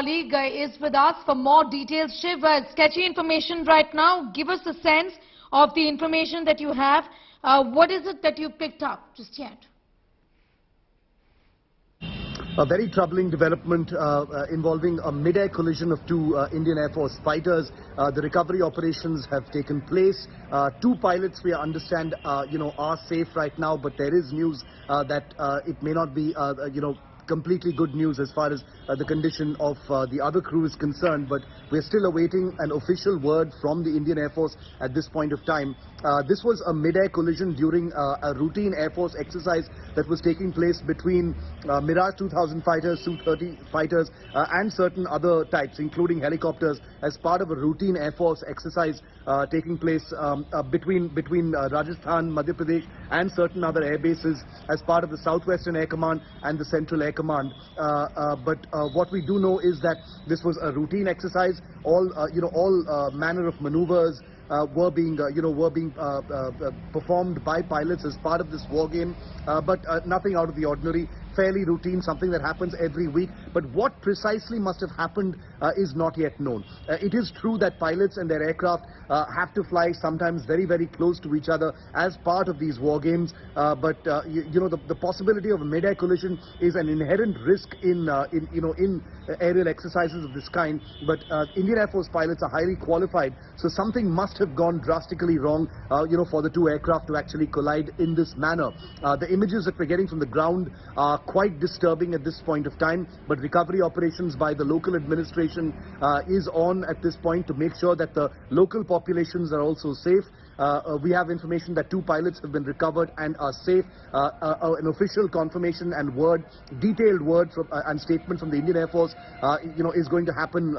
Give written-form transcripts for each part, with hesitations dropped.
colleague is with us for more details. Shiv, sketchy information right now. Give us a sense of the information that you have. What is it that you picked up just yet? A very troubling development involving a mid-air collision of two Indian Air Force fighters. The recovery operations have taken place. Two pilots, we understand, are safe right now, but there is news that it may not be, completely good news as far as the condition of the other crew is concerned, but we're still awaiting an official word from the Indian Air Force at this point of time. This was a mid-air collision during a routine Air Force exercise that was taking place between Mirage 2000 fighters, Su-30 fighters and certain other types, including helicopters, as part of a routine Air Force exercise taking place between Rajasthan, Madhya Pradesh and certain other air bases as part of the Southwestern Air Command and the Central Air Command. But what we do know is that this was a routine exercise. All manner of maneuvers were being performed by pilots as part of this war game, but nothing out of the ordinary. Fairly routine, something that happens every week. But what precisely must have happened is not yet known. It is true that pilots and their aircraft have to fly sometimes very, very close to each other as part of these war games. But the possibility of a mid-air collision is an inherent risk in aerial exercises of this kind. But Indian Air Force pilots are highly qualified, so something must have gone drastically wrong, for the two aircraft to actually collide in this manner. The images that we're getting from the ground are quite disturbing at this point of time, but recovery operations by the local administration is on at this point to make sure that the local populations are also safe. We have information that two pilots have been recovered and are safe. An official confirmation and detailed word and statement from the Indian Air Force, is going to happen.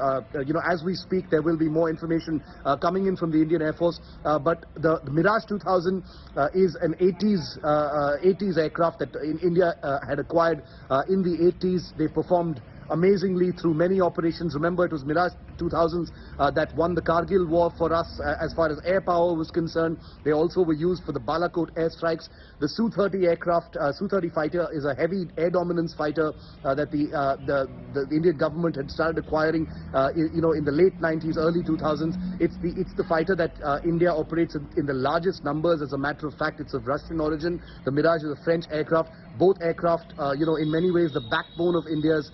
As we speak, there will be more information coming in from the Indian Air Force. But the Mirage 2000 is an 80s aircraft that India had acquired in the 80s. They performed amazingly through many operations. Remember, it was Mirage 2000s that won the Kargil war for us as far as air power was concerned. They also were used for the Balakot airstrikes. The Su-30 aircraft, Su-30 fighter, is a heavy air dominance fighter that the Indian government had started acquiring, in the late 90s, early 2000s. It's the fighter that India operates in the largest numbers. As a matter of fact, it's of Russian origin. The Mirage is a French aircraft. Both aircraft, in many ways, the backbone of India's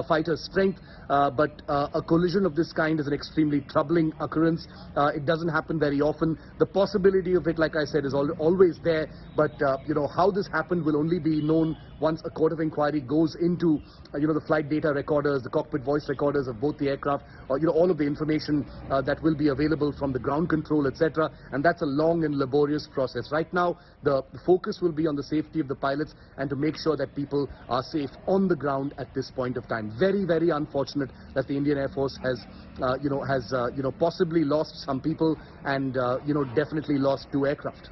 fighter strength, but a collision of this kind is an extremely troubling occurrence. It doesn't happen very often. The possibility of it, like I said, is always there, but how this happened will only be known once a court of inquiry goes into the flight data recorders, the cockpit voice recorders of both the aircraft, or all of the information that will be available from the ground control, etc. And that's a long and laborious process. Right now, the focus will be on the safety of the pilots and to make sure that people are safe on the ground at this point of time. Very, very unfortunate that the Indian Air Force has possibly lost some people and definitely lost two aircraft.